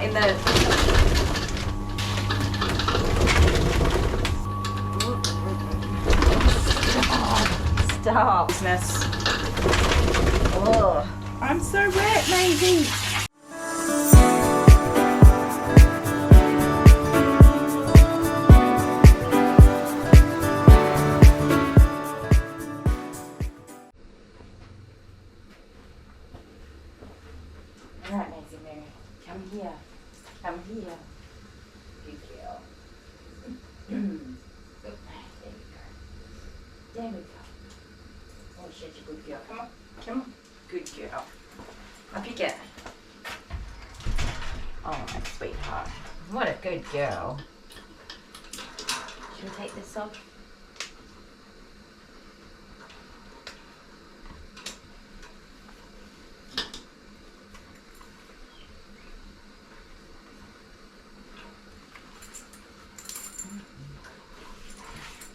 in the... Stop. Business. Oh, I'm so wet, Maisie. Alright, Mazie, Mary, come here. Come here. Good girl. There we go. There we go. Oh, she's a good girl. Come on. Come on. Good girl. Up you get. Oh, my sweetheart. What a good girl. Should we take this off?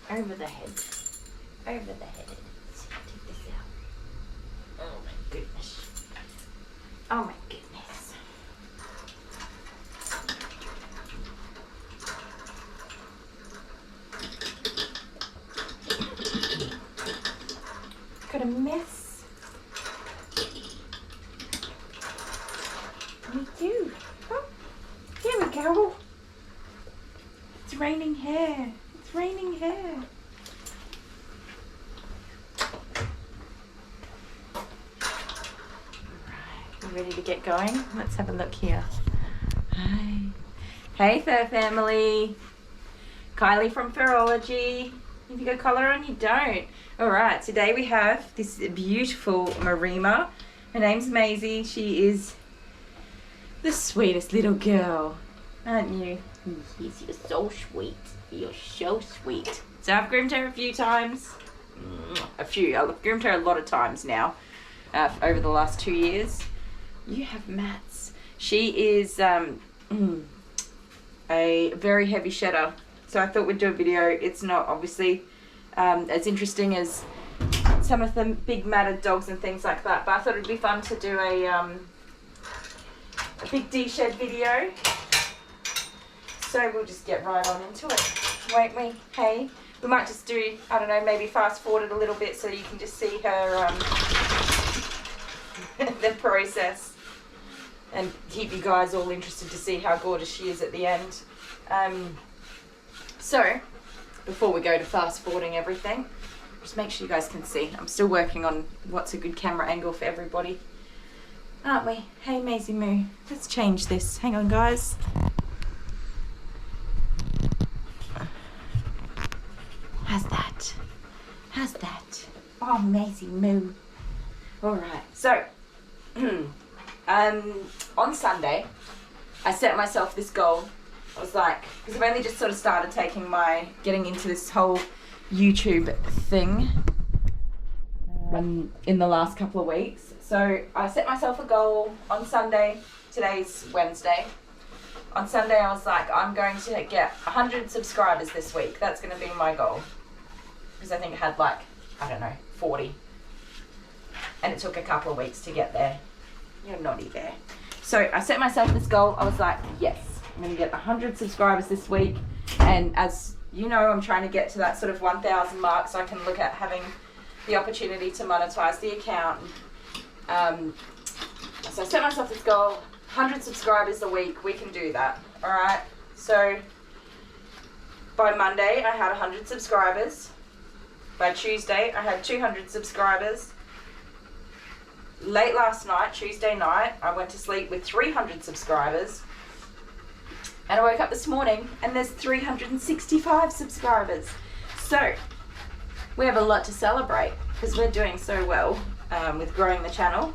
Over the head. Over the head. Take this out. Oh my goodness. Oh my goodness. Got a mess. Me too. Oh, here we go. It's raining hair. It's raining hair. Ready to get going? Let's have a look here. Hi. Hey Fur Family. Kylie from Furology. If you got collar on, you don't. Alright, today we have this beautiful Maremma. Her name's Maisie. She is the sweetest little girl. Aren't you? Yes, you're so sweet. You're so sweet. So I've groomed her a few times. I've groomed her a lot of times now. Over the last 2 years. You have mats. She is a very heavy shedder. So I thought we'd do a video. It's not obviously as interesting as some of the big matted dogs and things like that. But I thought it'd be fun to do a big deshed video. So we'll just get right on into it, won't we? Hey, we might just do, I don't know, maybe fast forward it a little bit so you can just see her the process. And keep you guys all interested to see how gorgeous she is at the end. So, before we go to fast forwarding everything, just make sure you guys can see. I'm still working on what's a good camera angle for everybody. Aren't we? Hey, Mazie Moo. Let's change this. Hang on, guys. How's that? How's that? Oh, Mazie Moo. Alright, so... on Sunday, I set myself this goal. I was like, because I've only just sort of started getting into this whole YouTube thing in the last couple of weeks. So I set myself a goal on Sunday. Today's Wednesday. On Sunday, I was like, I'm going to get 100 subscribers this week. That's going to be my goal. Because I think it had like, I don't know, 40. And it took a couple of weeks to get there. You're naughty there. So I set myself this goal. I was like, yes, I'm going to get 100 subscribers this week. And as you know, I'm trying to get to that sort of 1,000 mark so I can look at having the opportunity to monetize the account. So I set myself this goal, 100 subscribers a week. We can do that. All right. So by Monday, I had 100 subscribers. By Tuesday, I had 200 subscribers. Late last night, Tuesday night, I went to sleep with 300 subscribers. And I woke up this morning and there's 365 subscribers. So, we have a lot to celebrate because we're doing so well with growing the channel.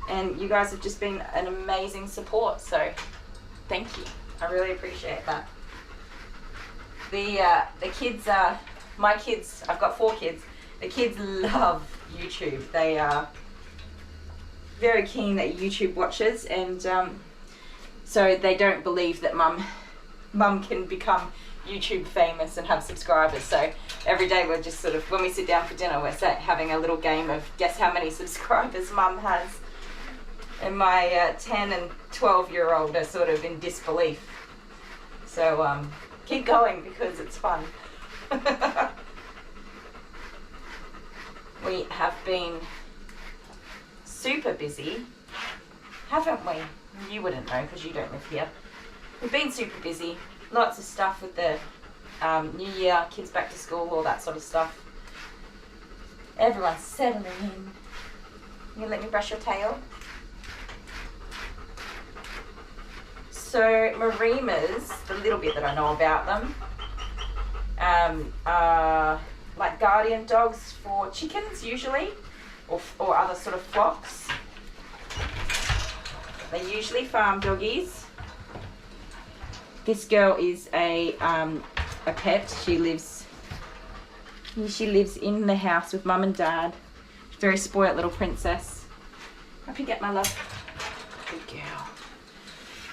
And you guys have just been an amazing support. So, thank you. I really appreciate that. The kids my kids, I've got 4 kids. The kids love YouTube. They are very keen at YouTube watchers, and so they don't believe that mum can become YouTube famous and have subscribers. So every day we're just sort of, when we sit down for dinner, we're having a little game of guess how many subscribers mum has. And my 10 and 12-year-old are sort of in disbelief. So keep going because it's fun. We have been super busy, haven't we? You wouldn't know because you don't live here. We've been super busy. Lots of stuff with the New Year, kids back to school, all that sort of stuff. Everyone's settling in. You let me brush your tail? So Maremmas, the little bit that I know about them, are like guardian dogs for chickens usually, or other sort of flocks. They're usually farm doggies. This girl is a pet. She lives in the house with mum and dad. Very spoilt little princess. Up you get, my love. Good girl.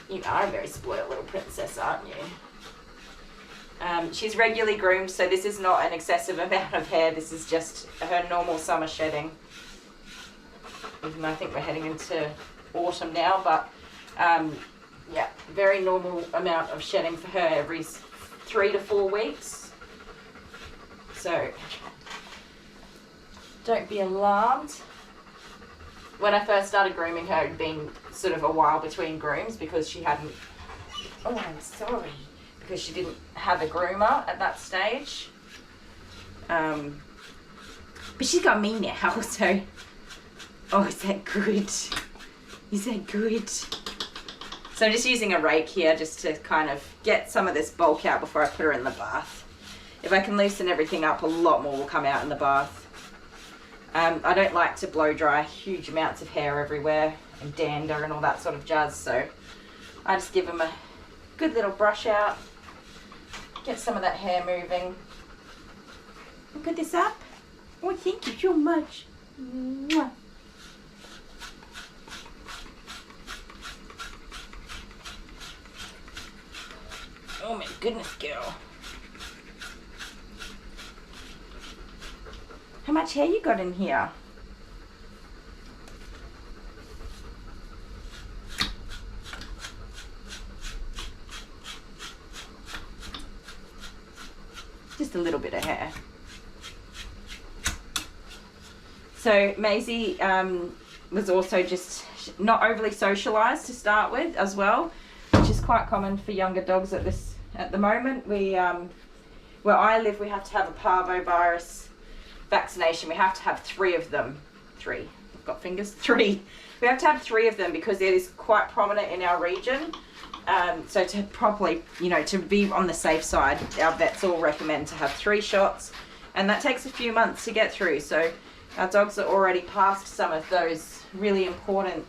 You are a very spoilt little princess, aren't you? She's regularly groomed, so this is not an excessive amount of hair. This is just her normal summer shedding. Even though I think we're heading into autumn now, but yeah, very normal amount of shedding for her every 3 to 4 weeks. So don't be alarmed. When I first started grooming her, it had been sort of a while between grooms because she hadn't, oh, I'm sorry, because she didn't have a groomer at that stage. But she's got me now, so, oh, is that good? Is that good? So I'm just using a rake here just to kind of get some of this bulk out before I put her in the bath. If I can loosen everything up, a lot more will come out in the bath. I don't like to blow dry huge amounts of hair everywhere and dander and all that sort of jazz, so I just give them a good little brush out, get some of that hair moving. And put this up. Oh, thank you so much. Mwah. Oh my goodness, girl. How much hair you got in here? Just a little bit of hair. So Maisie was also just not overly socialized to start with as well, which is quite common for younger dogs at the moment. We where I live, we have to have a parvovirus vaccination. We have to have 3 of them. 3. I've got fingers. 3. We have to have 3 of them because it is quite prominent in our region. So to properly, to be on the safe side, our vets all recommend to have 3 shots, and that takes a few months to get through. So our dogs are already past some of those really important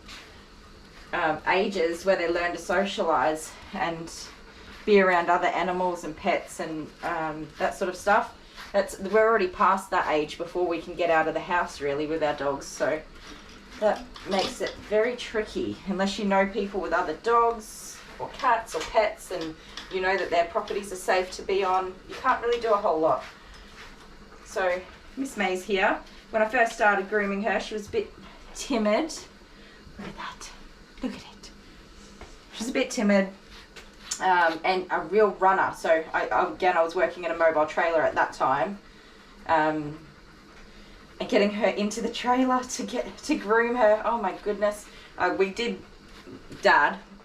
ages where they learn to socialize and be around other animals and pets and that sort of stuff. We're already past that age before we can get out of the house really with our dogs, so that makes it very tricky unless you know people with other dogs or cats or pets and you know that their properties are safe to be on. You can't really do a whole lot. So Miss May's here. When I first started grooming her, she was a bit timid. Look at that. Look at it. She was a bit timid. And a real runner. So I was working in a mobile trailer at that time, and getting her into the trailer to groom her. Oh my goodness. We did.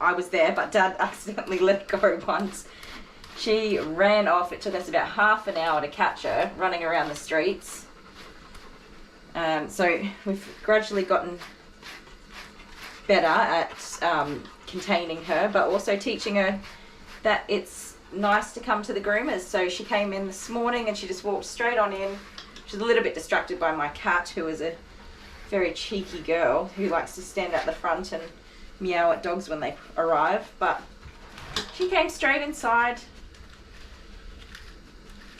I was there, but Dad accidentally let go once. She ran off. It took us about half an hour to catch her running around the streets. So we've gradually gotten better at containing her, but also teaching her that it's nice to come to the groomers. So she came in this morning and she just walked straight on in. She's a little bit distracted by my cat, who is a very cheeky girl who likes to stand at the front and meow at dogs when they arrive, but she came straight inside.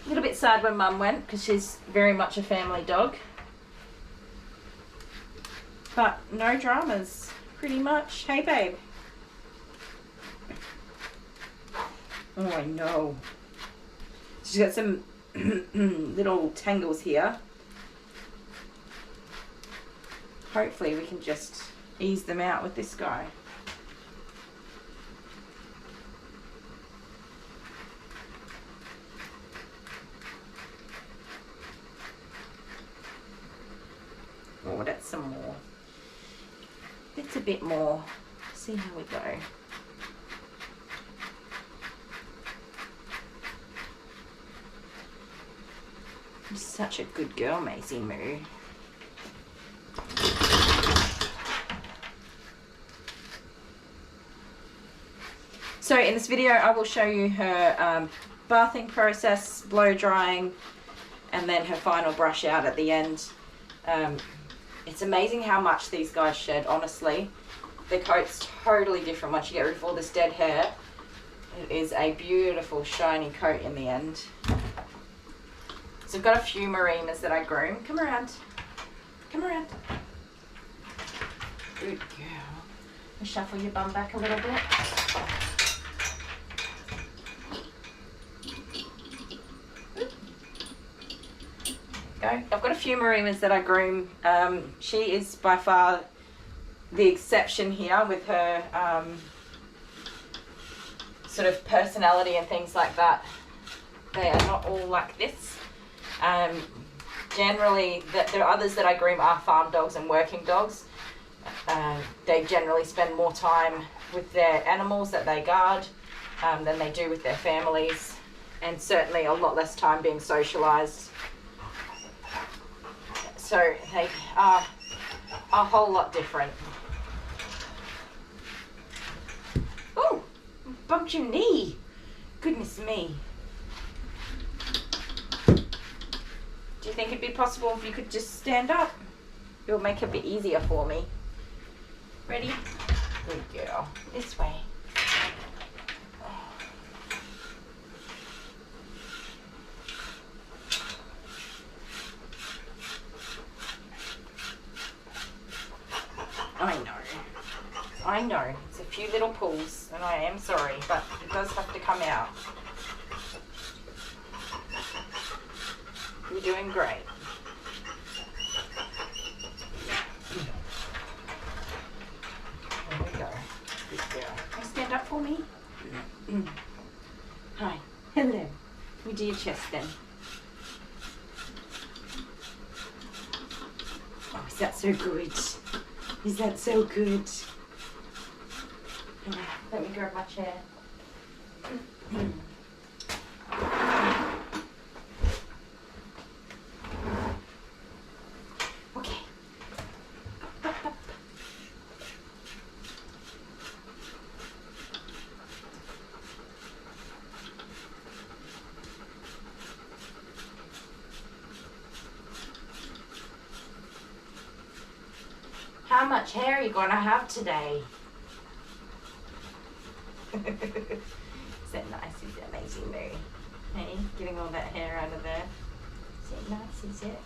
A little bit sad when Mum went because she's very much a family dog, but no dramas pretty much. Hey babe. Oh, I know. She's got some little tangles here. Hopefully we can just ease them out with this guy. Oh, that's some more. It's a bit more. See how we go. You're such a good girl, Maisie Moo. So in this video, I will show you her bathing process, blow drying, and then her final brush out at the end. It's amazing how much these guys shed, honestly. The coat's totally different once you get rid of all this dead hair. It is a beautiful shiny coat in the end. So I've got a few Maremas that I groom. Come around. Come around. Good girl. I'll shuffle your bum back a little bit. I've got a few Maremas that I groom. She is by far the exception here with her sort of personality and things like that. They are not all like this. Generally, there are others that I groom are farm dogs and working dogs. They generally spend more time with their animals that they guard than they do with their families, and certainly a lot less time being socialized. So they are a whole lot different. Oh, bumped your knee. Goodness me. Do you think it'd be possible if you could just stand up? It'll make it a bit easier for me. Ready? Good girl. This way. I know, it's a few little pulls, and I am sorry, but it does have to come out. You're doing great. There we go. Good girl. Can you stand up for me? Hi. Hello. We do your chest then. Oh, is that so good? Is that so good? Let me grab my chair. Okay. Up, up, up. How much hair are you going to have today? Is that nice? Is that amazing, Mary? Hey, getting all that hair out of there. Is it nice? Is it?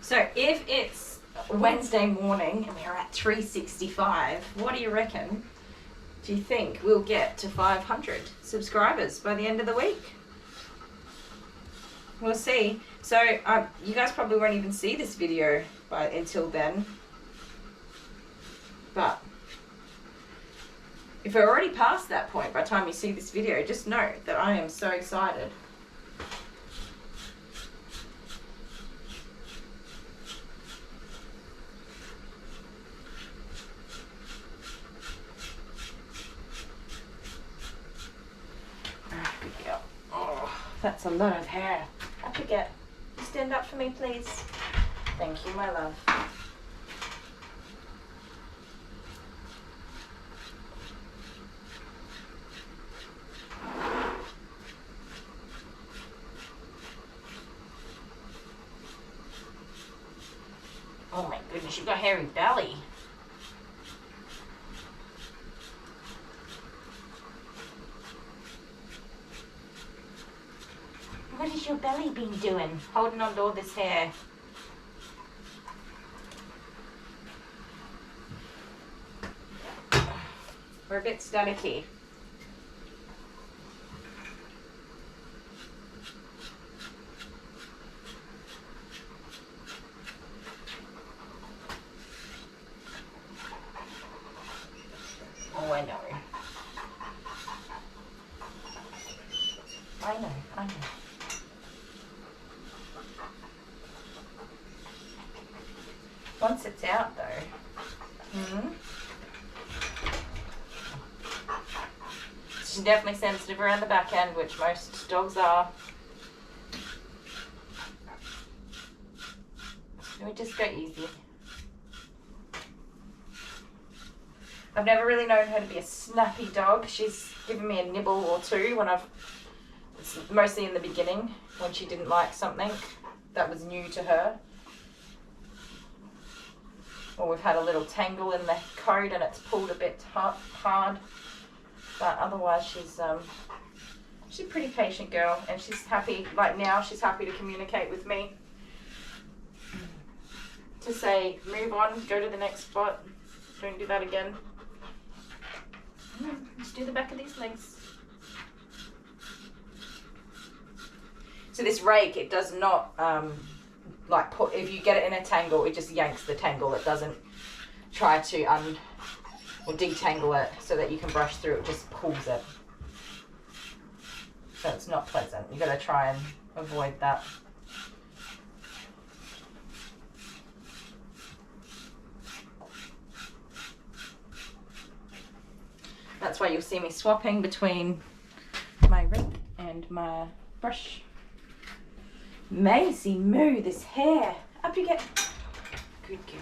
So if it's Wednesday morning and we're at 365, what do you reckon? Do you think we'll get to 500 subscribers by the end of the week? We'll see. So you guys probably won't even see this video until then. But if we're already past that point by the time you see this video, just know that I am so excited. That's a lot of hair. I forget. Stand up for me, please. Thank you, my love. Oh my goodness, you've got a hairy belly. has your belly been doing? Holding on to all this hair. We're a bit staticky. Oh, I know. I know. Once it's out though. She's definitely sensitive around the back end, which most dogs are. Let me just go easy. I've never really known her to be a snappy dog. She's given me a nibble or two when it's mostly in the beginning when she didn't like something that was new to her. Or we've had a little tangle in the coat and it's pulled a bit hard. But otherwise she's a pretty patient girl, and she's happy, like now she's happy to communicate with me. To say, move on, go to the next spot, don't do that again. Let's do the back of these legs. So this rake, it does not, if you get it in a tangle, it just yanks the tangle. It doesn't try to or detangle it so that you can brush through, it just pulls it. So it's not pleasant. You gotta try and avoid that. That's why you'll see me swapping between my rake and my brush. Maisie, moo this hair. Up you get. Good girl.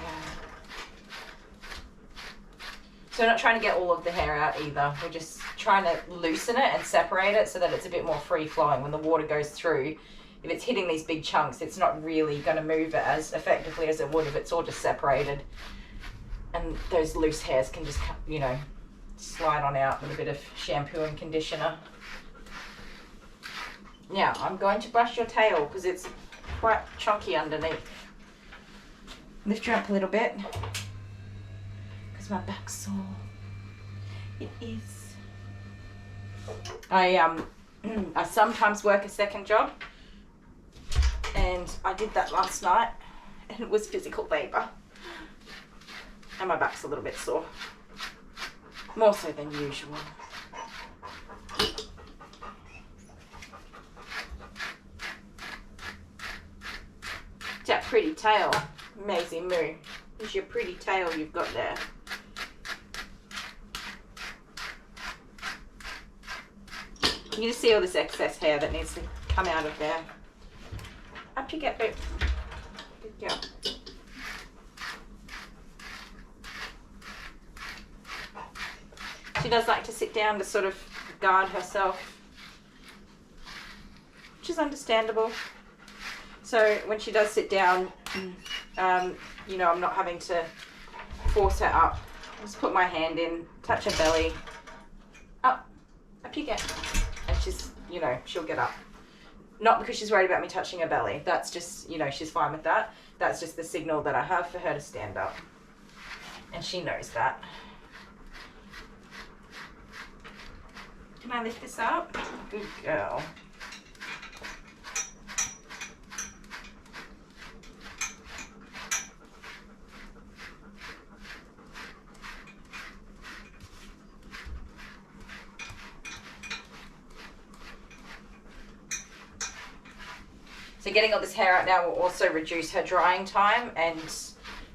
So we're not trying to get all of the hair out either. We're just trying to loosen it and separate it so that it's a bit more free flowing when the water goes through. If it's hitting these big chunks, it's not really going to move it as effectively as it would if it's all just separated. And those loose hairs can just, slide on out with a bit of shampoo and conditioner. Now, I'm going to brush your tail because it's quite chunky underneath. Lift you up a little bit. My back's sore. It is. I sometimes work a second job, and I did that last night, and it was physical labour, and my back's a little bit sore, more so than usual. It's that pretty tail, Maisie moo. It's your pretty tail you've got there. You just see all this excess hair that needs to come out of there. Up you get, babe. Good girl. She does like to sit down to sort of guard herself, which is understandable. So when she does sit down, I'm not having to force her up. I just put my hand in, touch her belly. Up you get. She's, she'll get up. Not because she's worried about me touching her belly. That's just, she's fine with that. That's just the signal that I have for her to stand up. And she knows that. Can I lift this up? Good girl. So getting all this hair out now will also reduce her drying time, and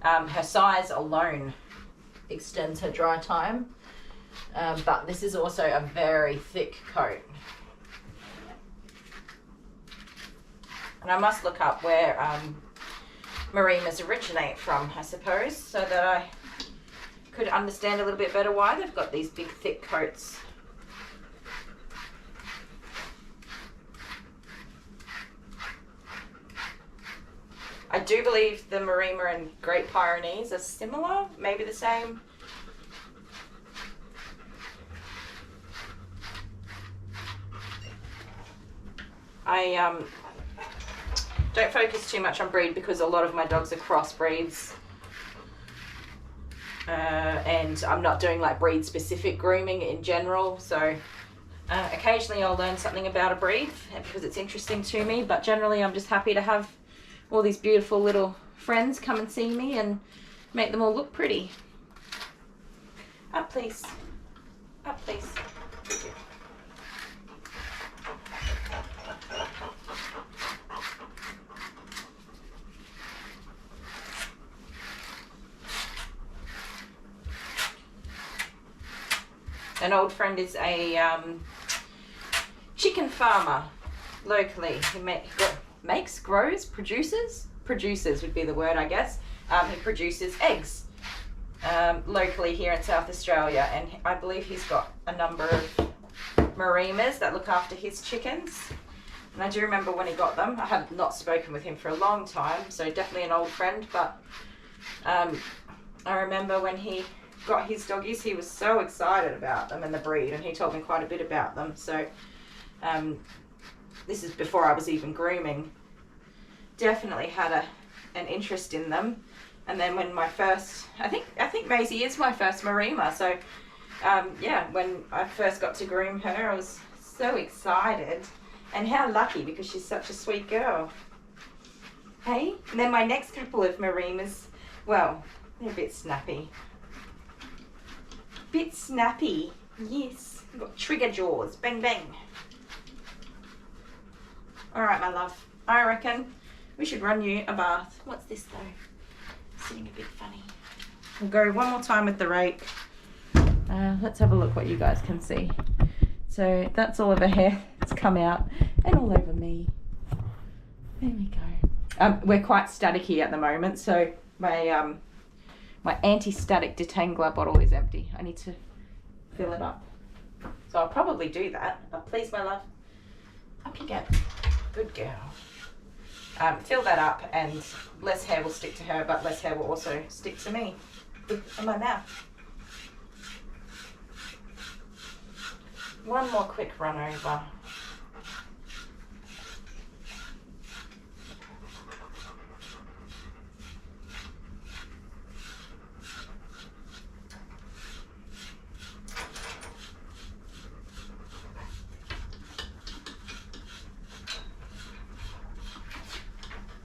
her size alone extends her dry time. But this is also a very thick coat. And I must look up where Maremmas originate from, I suppose, so that I could understand a little bit better why they've got these big thick coats. I do believe the Maremma and Great Pyrenees are similar, maybe the same. Don't focus too much on breed because a lot of my dogs are crossbreeds. And I'm not doing like breed specific grooming in general, so occasionally I'll learn something about a breed because it's interesting to me, but generally I'm just happy to have all these beautiful little friends come and see me and make them all look pretty. Up please. Up please. An old friend is a chicken farmer locally. He makes, grows, produces would be the word, I guess. He produces eggs locally here in South Australia, and I believe he's got a number of Maremmas that look after his chickens. And I do remember when he got them. I have not spoken with him for a long time, so definitely an old friend, but I remember when he got his doggies, he was so excited about them and the breed, and he told me quite a bit about them. So this is before I was even grooming. Definitely had an interest in them. And then when my first, I think Maisie is my first Maremma. So yeah, when I first got to groom her, I was so excited, and how lucky, because she's such a sweet girl. Hey, and then my next couple of Maremmas, well, they're a bit snappy. Bit snappy, yes. I've got trigger jaws, bang bang. All right, my love, I reckon we should run you a bath. What's this though? Sitting a bit funny. We'll go one more time with the rake. Let's have a look what you guys can see. So that's all of her hair that's come out, and all over me. There we go. We're quite staticky at the moment, so my anti-static detangler bottle is empty. I need to fill it up. So I'll probably do that. But please, my love, up you go. Good girl. Fill that up, and less hair will stick to her, but less hair will also stick to me in my mouth. One more quick run over.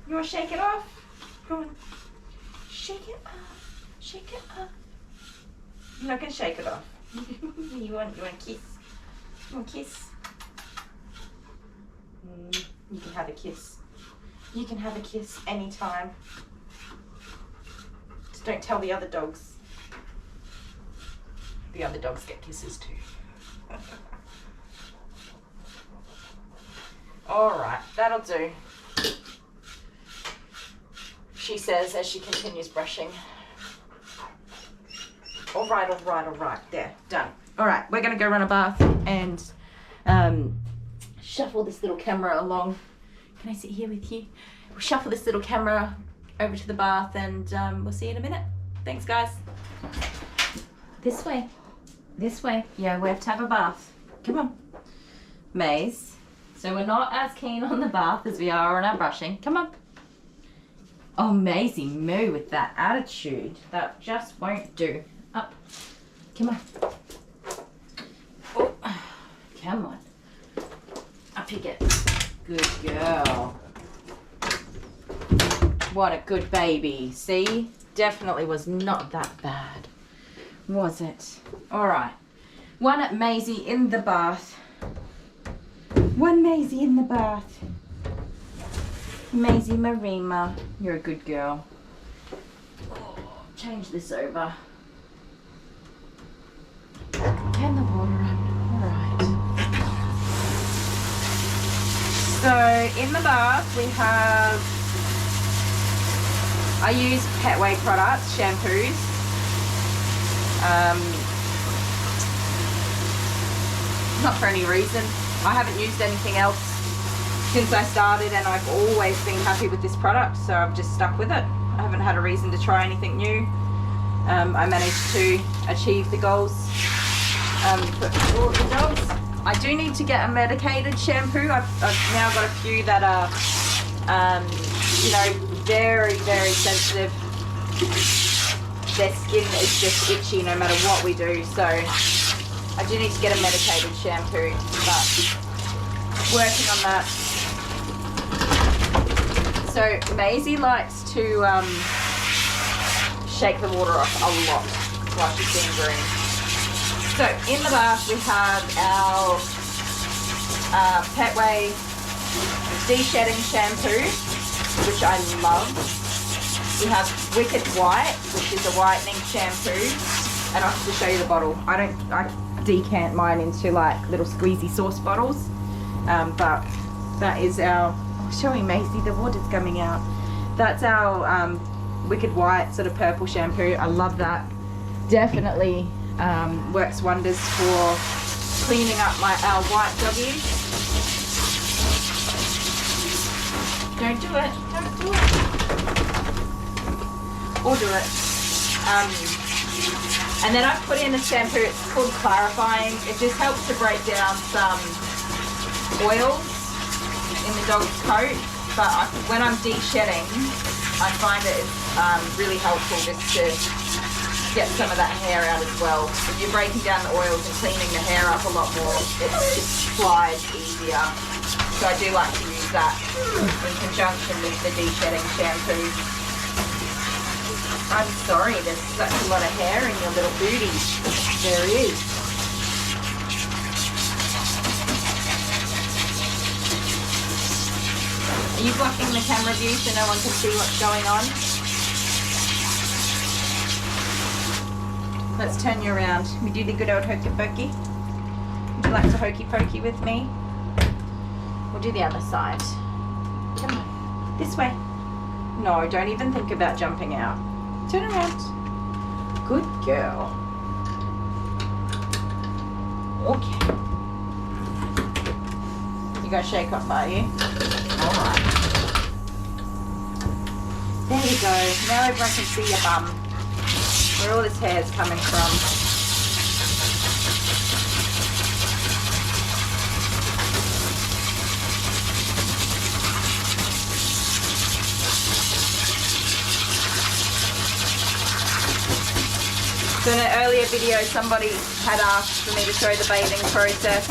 You want to shake it off? Go on. Shake it off. Shake it off. I'm not going to shake it off. You want a kiss? You want a kiss? You can have a kiss. You can have a kiss anytime. Just don't tell the other dogs. The other dogs get kisses too. Alright, that'll do. She says as she continues brushing. All right. There, done. All right, we're going to go run a bath and shuffle this little camera along. Can I sit here with you? We'll shuffle this little camera over to the bath, and we'll see you in a minute. Thanks, guys. This way. This way. Yeah, we have to have a bath. Come on. Maze. So we're not as keen on the bath as we are on our brushing. Come on. Oh, Maisie moo with that attitude. That just won't do. Up. Come on. Oh, come on. Up you get. Good girl. What a good baby. See? Definitely was not that bad, was it? All right. One Maisie in the bath. One Maisie in the bath. Mazie the Maremma, you're a good girl. Oh, change this over. Can the water run? Alright. So in the bath we have, I use Petway products, shampoos. Not for any reason. I haven't used anything else since I started, and I've always been happy with this product, so I've just stuck with it. I haven't had a reason to try anything new. I managed to achieve the goals for all of the dogs. I do need to get a medicated shampoo. I've now got a few that are You know, very, very sensitive. Their skin is just itchy no matter what we do, so I do need to get a medicated shampoo, but working on that. So Maisie likes to shake the water off a lot while she's being groomed. So in the bath we have our Petway Deshedding shampoo, which I love. We have Wicked White, which is a whitening shampoo, and I'll have to show you the bottle. I decant mine into like little squeezy sauce bottles, but that is our, oh, showing Maisie the water's coming out. That's our Wicked White sort of purple shampoo. I love that. Definitely works wonders for cleaning up our white doggies. Don't do it. Don't do it. Or do it. And then I've put in a shampoo, it's called Clarifying. It just helps to break down some oils in the dog's coat. But when I'm de-shedding, I find it really helpful just to get some of that hair out as well. If you're breaking down the oils and cleaning the hair up a lot more, it just flies easier. So I do like to use that in conjunction with the de-shedding shampoo. I'm sorry, there's such a lot of hair in your little booty. There is. Are you blocking the camera view so no one can see what's going on? Let's turn you around. We do the good old hokey pokey. Would you like to hokey pokey with me? We'll do the other side. Come on. This way. No, don't even think about jumping out. Turn around. Good girl. Okay. You gonna shake off, are you? Alright. There you go. Now everyone can see your bum. Where all this hair is coming from. So in an earlier video, somebody had asked for me to show the bathing process.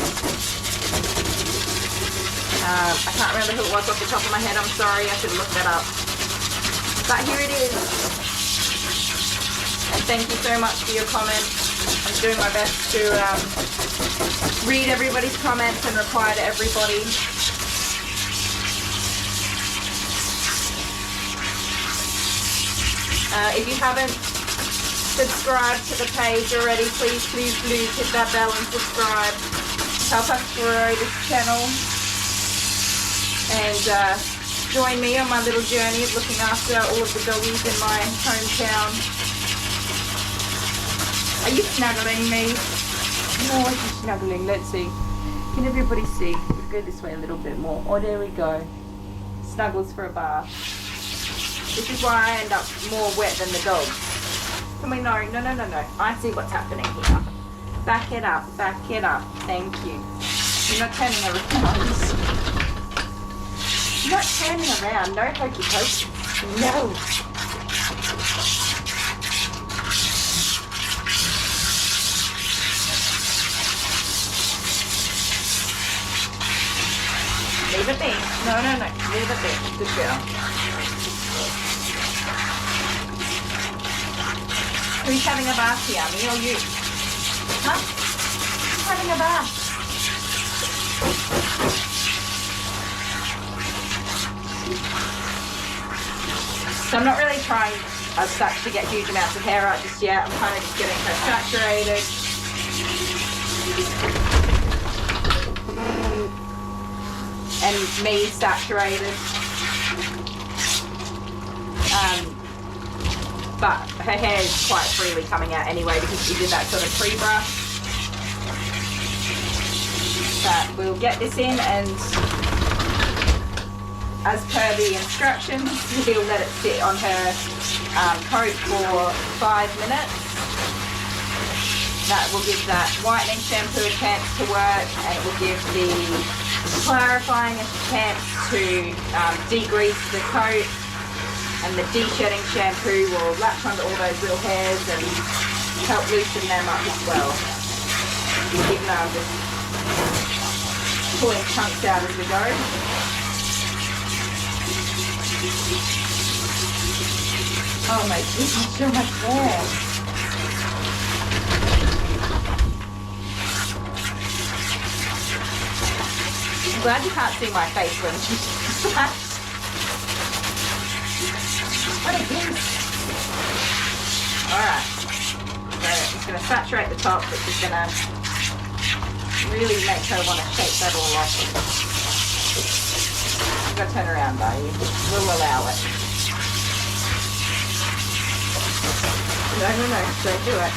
I can't remember who it was off the top of my head, I'm sorry, I should have looked that up. But here it is. And thank you so much for your comments. I'm doing my best to read everybody's comments and reply to everybody. If you haven't subscribed to the page already, please hit that bell and subscribe. Help us grow this channel and join me on my little journey of looking after all of the doggies in my hometown. Are you snuggling me? No, she's snuggling. Let's see. Can everybody see? We'll go this way a little bit more. Oh, there we go. Snuggles for a bath. This is why I end up more wet than the dogs. Can we? No. I see what's happening here. Back it up. Thank you. You're not turning around. You're not turning around. No hokey pokey. No. Leave it be. No. Leave it be. Good girl. Who's having a bath here, me or you? Huh? Who's having a bath? So I'm not really trying as such to get huge amounts of hair out just yet. I'm kind of just getting her saturated. And me saturated. But her hair is quite freely coming out anyway because she did that sort of pre-brush. But we'll get this in, and as per the instructions, we'll let it sit on her coat for 5 minutes. That will give that whitening shampoo a chance to work, and it will give the clarifying a chance to degrease the coat, and the deshedding shampoo will latch onto all those little hairs and help loosen them up as well. Even though I'm just pulling chunks out as we go. Oh my goodness, so much hair. I'm glad you can't see my face when she's slashed. What a goose. Alright. So I'm just going to saturate the top, which is going to really make her want to shake that all off. You've got to turn around though. We'll allow it. No, don't do it.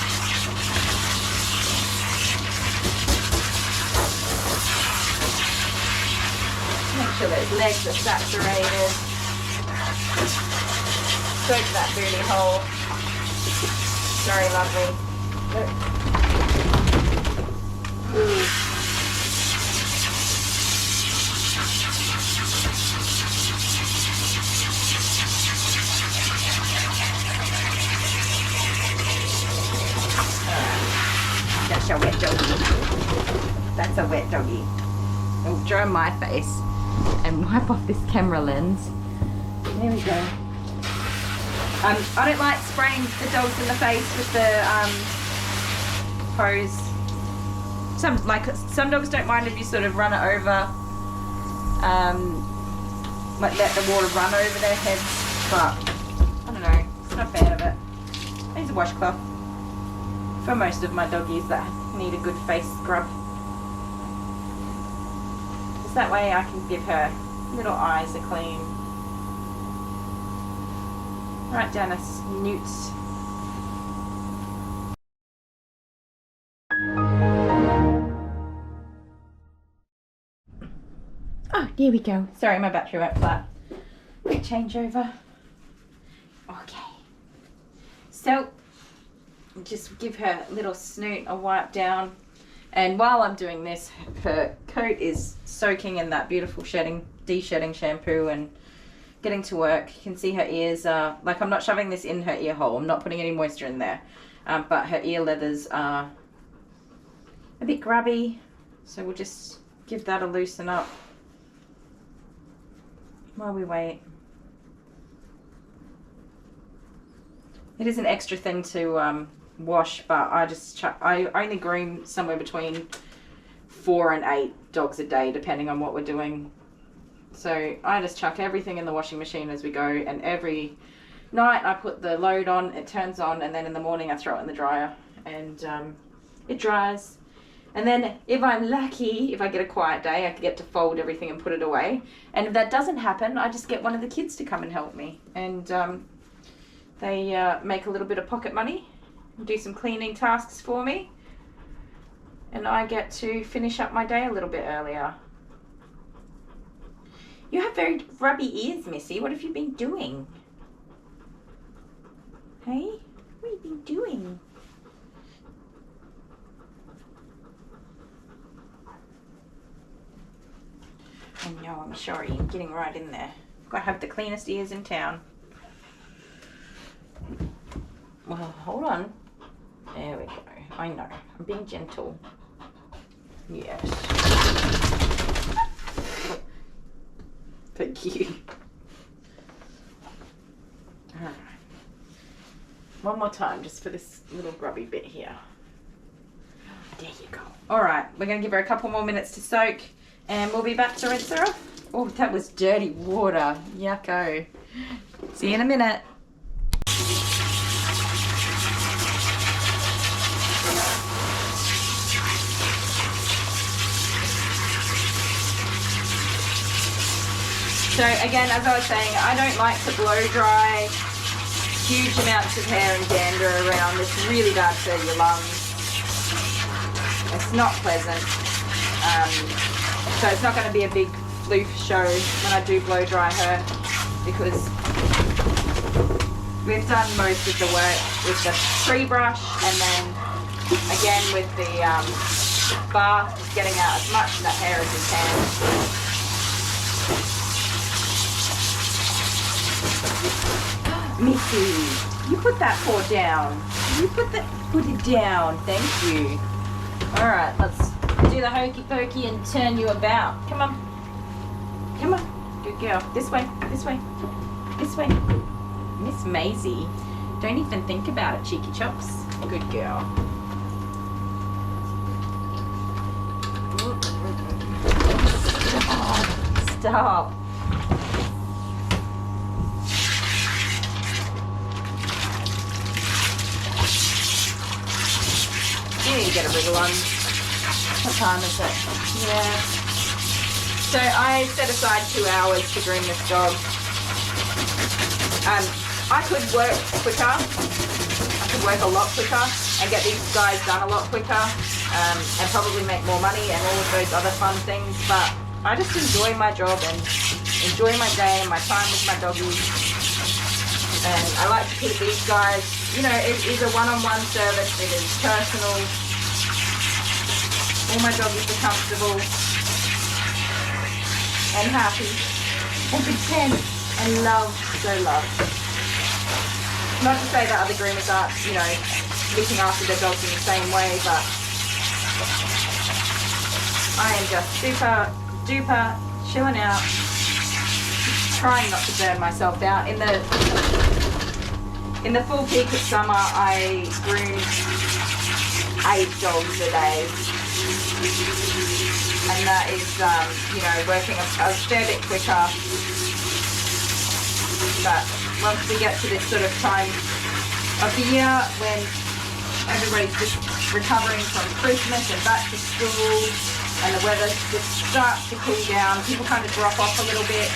Make sure those legs are saturated. Soak that booty hole. Very lovely. Ooh. That's a wet doggy. That's a wet doggy. I'll dry my face and wipe off this camera lens. There we go. I don't like spraying the dogs in the face with the hose. Some dogs don't mind if you sort of run it over, like let the water run over their heads, but I don't know, it's not a fan of it. I use a washcloth for most of my doggies that need a good face scrub. Just that way I can give her little eyes a clean. Right, Dennis, newts. Oh, there we go. Sorry, my battery went flat. Quick changeover. Okay. So, just give her a little snoot a wipe down. And while I'm doing this, her coat is soaking in that beautiful de-shedding shampoo and getting to work. You can see her ears are, like I'm not shoving this in her ear hole. I'm not putting any moisture in there. But her ear leathers are a bit grubby. So we'll just give that a loosen up while we wait. It is an extra thing to wash, but I only groom somewhere between 4 and 8 dogs a day, depending on what we're doing. So I just chuck everything in the washing machine as we go, and every night I put the load on, it turns on, and then in the morning I throw it in the dryer, and it dries. And then if I'm lucky, if I get a quiet day, I get to fold everything and put it away. And if that doesn't happen, I just get one of the kids to come and help me, and they make a little bit of pocket money, do some cleaning tasks for me, and I get to finish up my day a little bit earlier. You have very grubby ears, Missy. What have you been doing? Hey? What have you been doing? I know, I'm sorry. I'm getting right in there. Gotta have the cleanest ears in town. Well, hold on. There we go. I know. I'm being gentle. Yes. Thank you. Alright. One more time, just for this little grubby bit here. There you go. Alright, we're going to give her a couple more minutes to soak, and we'll be back to rinse her off. Oh, that was dirty water. Yucko. See you in a minute. So again, as I was saying, I don't like to blow dry huge amounts of hair and dander around. It's really bad for your lungs. It's not pleasant. So it's not going to be a big floof show when I do blow dry her, because we've done most of the work with the pre-brush, and then again with the bath, just getting out as much of that hair as you can. Missy, you put that paw down. You put it down. Thank you. All right, let's do the hokey pokey and turn you about. Come on. Come on. Good girl. This way. This way. This way. Miss Maisie. Don't even think about it, cheeky chops. Good girl. Stop. You get a wriggle on. What time is it? Yeah. So I set aside 2 hours to groom this dog. I could work quicker. I could work a lot quicker and get these guys done a lot quicker, and probably make more money and all of those other fun things. But I just enjoy my job and enjoy my day and my time with my doggies. And I like to keep these guys, you know, it is a one-on-one service. It is personal. All my doggies are comfortable and happy and content and loved, so loved. Not to say that other groomers aren't, you know, looking after their dogs in the same way, but I am just super duper chilling out, trying not to burn myself out. In the full peak of summer, I groomed 8 dogs a day. And that is, you know, working a fair bit quicker. But once we get to this sort of time of the year when everybody's just recovering from Christmas and back to school and the weather just starts to cool down, people kind of drop off a little bit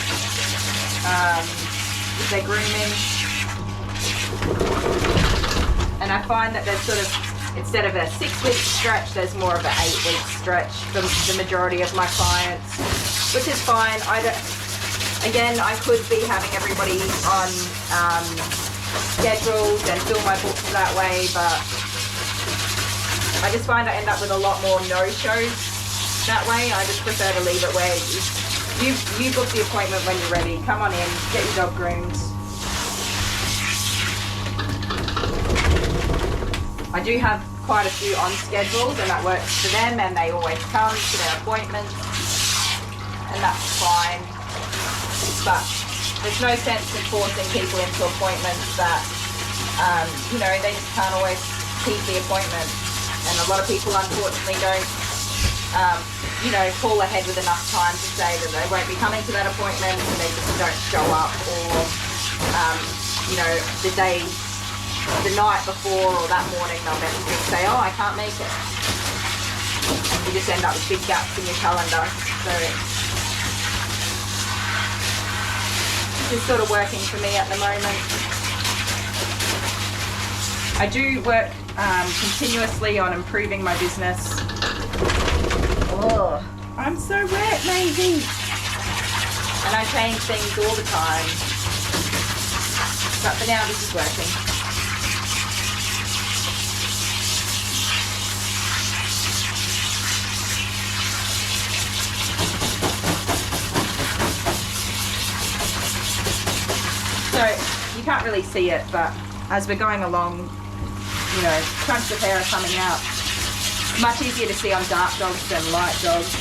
with their grooming. And I find that there's sort of, instead of a 6-week stretch, there's more of an 8-week stretch for the majority of my clients, which is fine. Again, I could be having everybody on schedules and fill my books that way, but I just find I end up with a lot more no-shows that way. I just prefer to leave it where you book the appointment when you're ready. Come on in, get your dog groomed. I do have quite a few on schedules and that works for them, and they always come to their appointments, and that's fine. But there's no sense in forcing people into appointments that, you know, they just can't always keep the appointment. And a lot of people unfortunately don't, you know, call ahead with enough time to say that they won't be coming to that appointment, and they just don't show up, or, you know, the night before or that morning they'll message me and say, oh, I can't make it. And you just end up with big gaps in your calendar. So it's just sort of working for me at the moment. I do work continuously on improving my business. Oh, I'm so wet, Maisie. And I change things all the time. But for now, this is working. So you can't really see it, but as we're going along, you know, chunks of hair are coming out. Much easier to see on dark dogs than light dogs.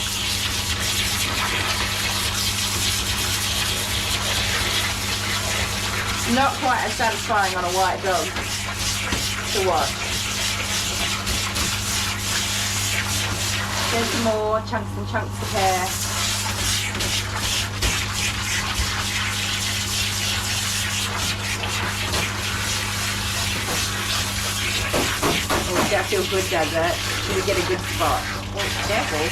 Not quite as satisfying on a white dog to watch. There's some more chunks and chunks of hair. Oh, that feels good, does it? Should we get a good spot? Oh, careful.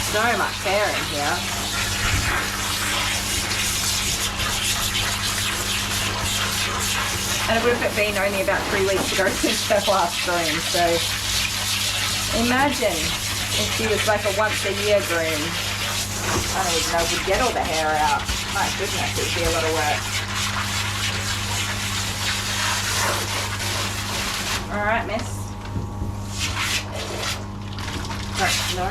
So much hair in here. And it would have been only about 3 weeks ago since her last groom, so imagine if she was like a once a year groom. I don't even know if we'd get all the hair out. My goodness, it would be a lot of work. Alright, miss. No.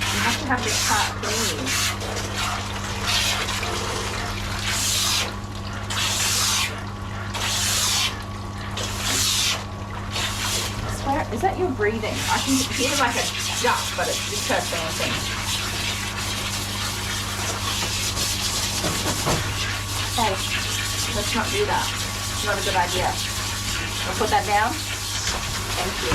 You have to have this part clean. I swear, is that your breathing? I can hear like a duck, but it's just her dancing. Hey, let's not do that. It's not a good idea. I'll put that down. Thank you.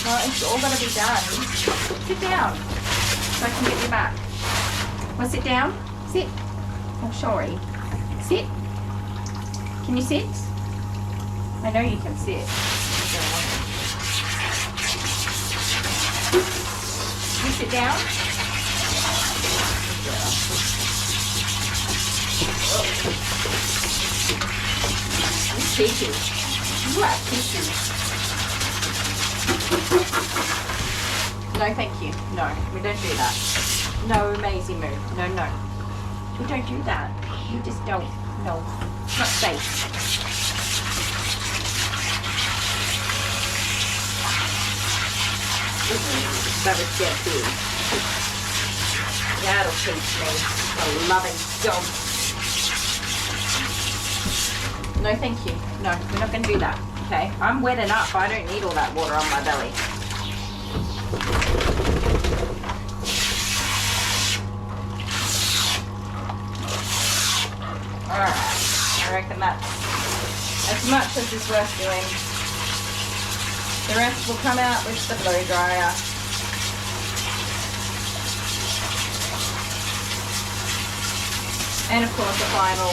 Well, it's all going to be done. Sit down so I can get you back. Want to sit down? Sit. Oh, sorry. Sit. Can you sit? I know you can sit. You sit down. These tissues. You have tissues. No, thank you. No, we don't do that. No, Maisie move. No. We don't do that. You just don't. No. It's not safe. That was Shampoo. That'll teach me. A loving dog. No, thank you. No, we're not going to do that. Okay? I'm wet enough. I don't need all that water on my belly. Alright. I reckon that's as much as is worth doing. The rest will come out with the blow dryer. And of course the final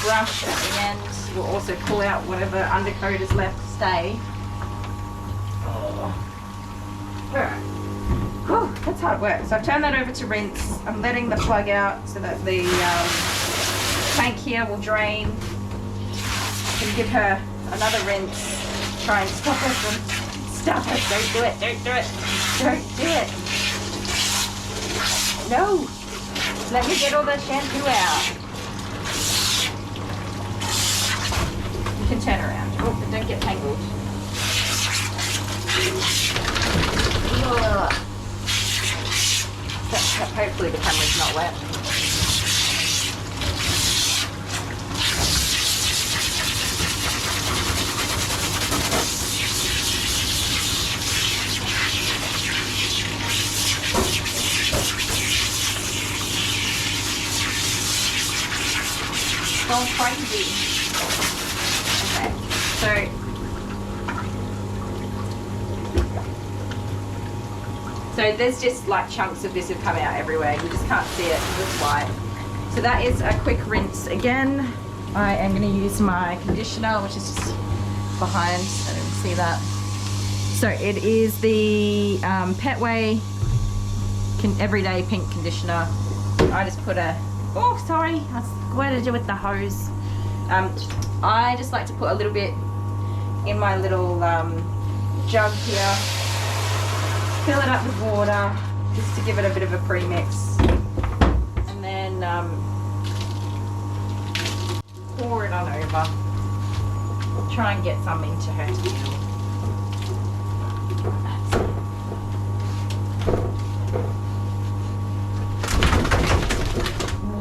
brush at the end will also pull out whatever undercoat is left to stay. Alright. Whew, that's hard work. So I've turned that over to rinse. I'm letting the plug out so that the tank here will drain. Can give her another rinse. Try and stop her from... Stop it! Don't do it! Don't do it! Don't do it! No! Let me get all the shampoo out. You can turn around. Oh, but don't get tangled. Ugh. Hopefully the camera's not wet. Gone crazy. Okay, so there's just like chunks of this have come out everywhere. You just can't see it because it's white. So that is a quick rinse again. I am going to use my conditioner, which is just behind. I didn't see that. So it is the Petway Everyday Pink Conditioner. I just put a... Oh, sorry. I squirted you with the hose. I just like to put a little bit in my little jug here. Fill it up with water just to give it a bit of a pre-mix. And then pour it on over. Try and get some into her tail.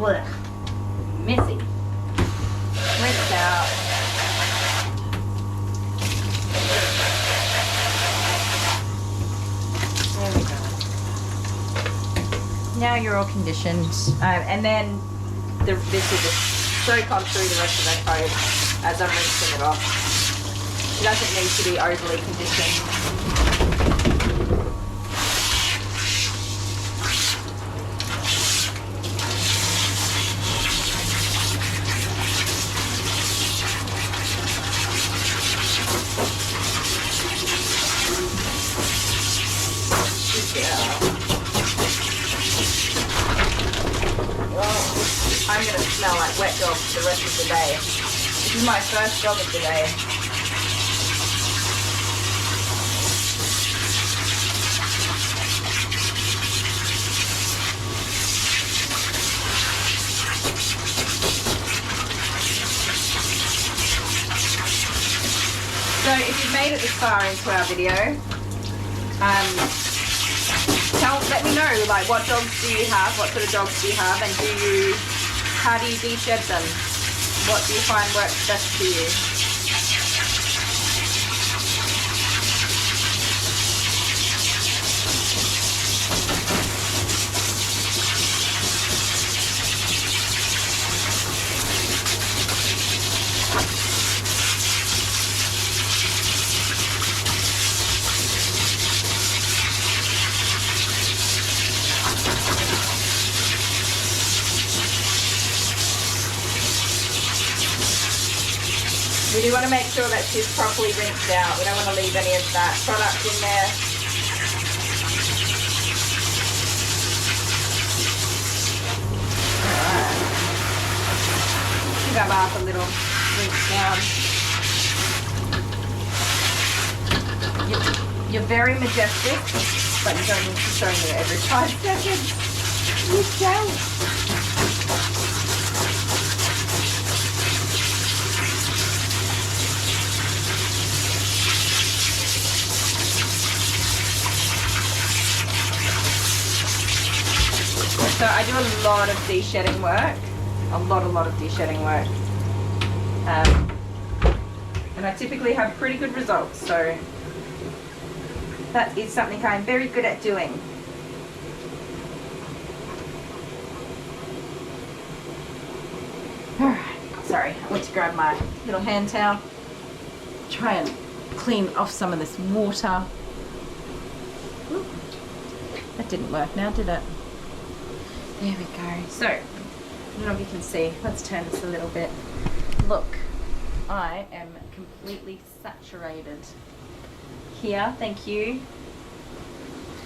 Blech. Messy. Rinse out. There we go. Now you're all conditioned. And then this will just soak on through the rest of the coat as I'm rinsing it off. It doesn't need to be overly conditioned. like wet dog for the rest of the day. This is my first dog of the day. So if you've made it this far into our video, let me know, like, what dogs do you have, what sort of dogs do you have, and how do you de-shed them? What do you find works best for you? We do want to make sure that she's properly rinsed out. We don't want to leave any of that product in there. Alright. Give our bath a little rinse down. You're very majestic, but you don't need to show me every 5 seconds. You don't. So I do a lot of de-shedding work, a lot of de-shedding work, and I typically have pretty good results, so that is something I'm very good at doing. Alright, sorry, I went to grab my little hand towel, try and clean off some of this water. Ooh, that didn't work now, did it? There we go. So, I don't know if you can see. Let's turn this a little bit. Look, I am completely saturated here. Thank you.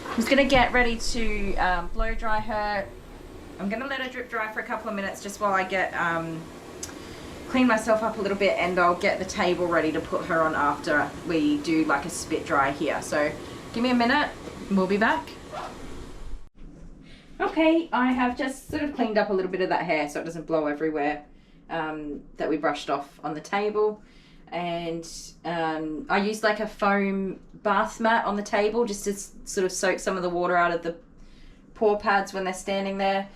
I'm just going to get ready to blow dry her. I'm going to let her drip dry for a couple of minutes just while I get clean myself up a little bit, and I'll get the table ready to put her on after we do like a spit dry here. So, give me a minute and we'll be back. Okay, I have just sort of cleaned up a little bit of that hair so it doesn't blow everywhere that we brushed off on the table. And I used like a foam bath mat on the table just to sort of soak some of the water out of the paw pads when they're standing there.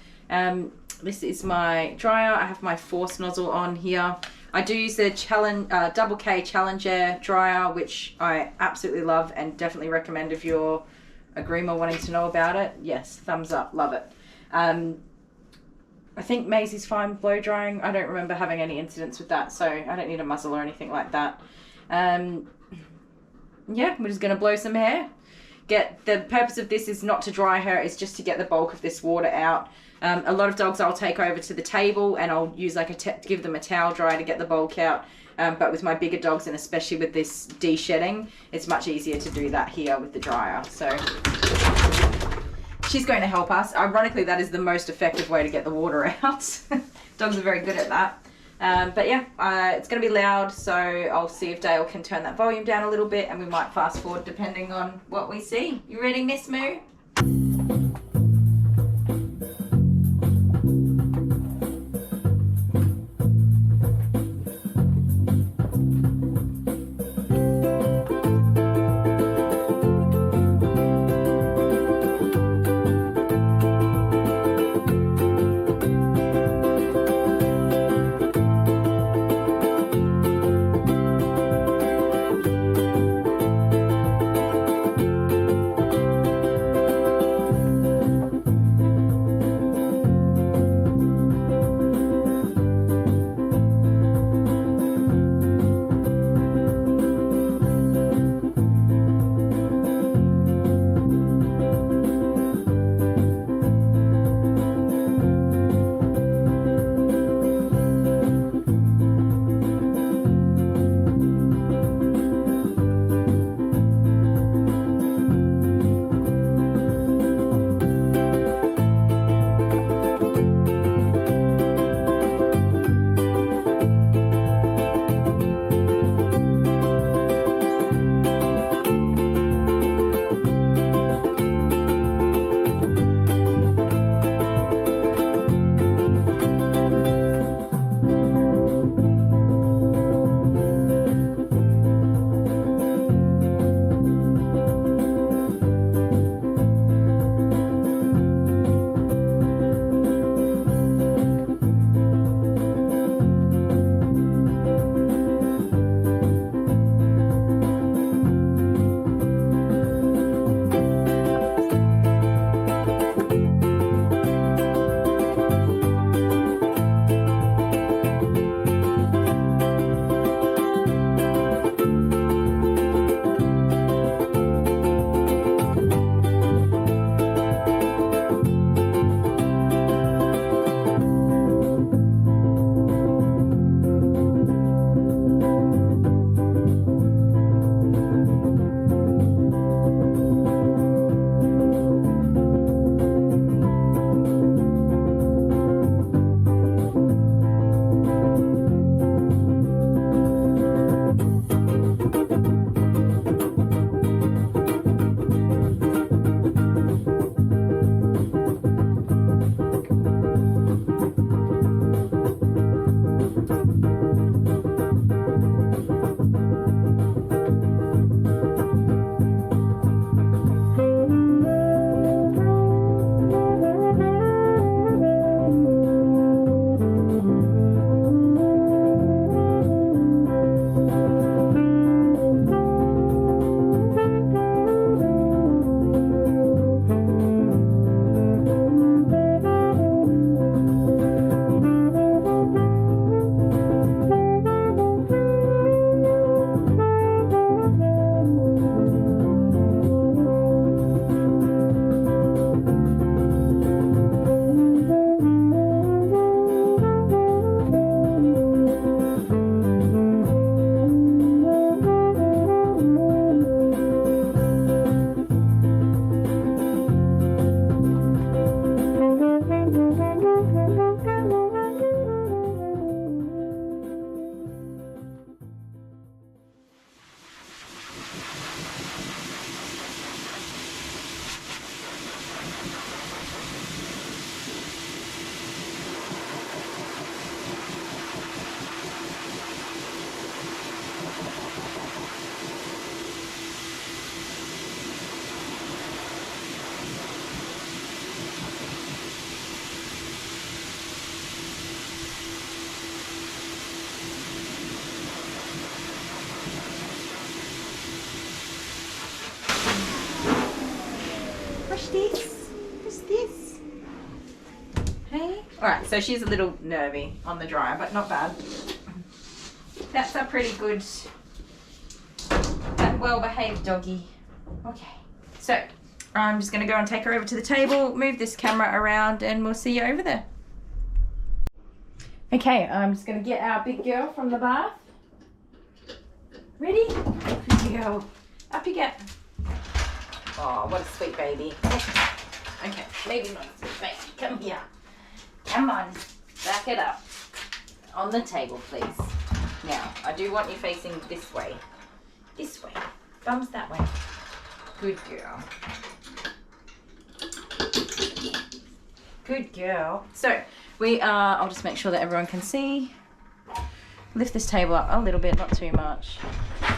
This is my dryer. I have my force nozzle on here. I do use the Double K Challenger dryer, which I absolutely love and definitely recommend if you're a groomer wanting to know about it. Yes, thumbs up, love it. I think Maisie's fine blow drying. I don't remember having any incidents with that, so I don't need a muzzle or anything like that. Yeah, we're just going to blow some hair. The purpose of this is not to dry her, it's just to get the bulk of this water out. A lot of dogs I'll take over to the table and I'll use like give them a towel dry to get the bulk out. But with my bigger dogs, and especially with this de-shedding, it's much easier to do that here with the dryer. So she's going to help us. Ironically, that is the most effective way to get the water out. Dogs are very good at that. But yeah, it's going to be loud, so I'll see if Dale can turn that volume down a little bit, and we might fast forward depending on what we see. You ready, Miss Moo? this? What's this? Hey? Alright, so she's a little nervy on the dryer, but not bad. That's a pretty good and well-behaved doggy. Okay, so I'm just going to go and take her over to the table, move this camera around, and we'll see you over there. Okay, I'm just going to get our big girl from the bath. Ready? Good girl. Up you get. Oh, what a sweet baby. Okay, maybe not a sweet baby. Come here. Come on. Back it up. On the table, please. Now, I do want you facing this way. This way. Thumbs that way. Good girl. Good girl. So, we are, I'll just make sure that everyone can see. Lift this table up a little bit, not too much. There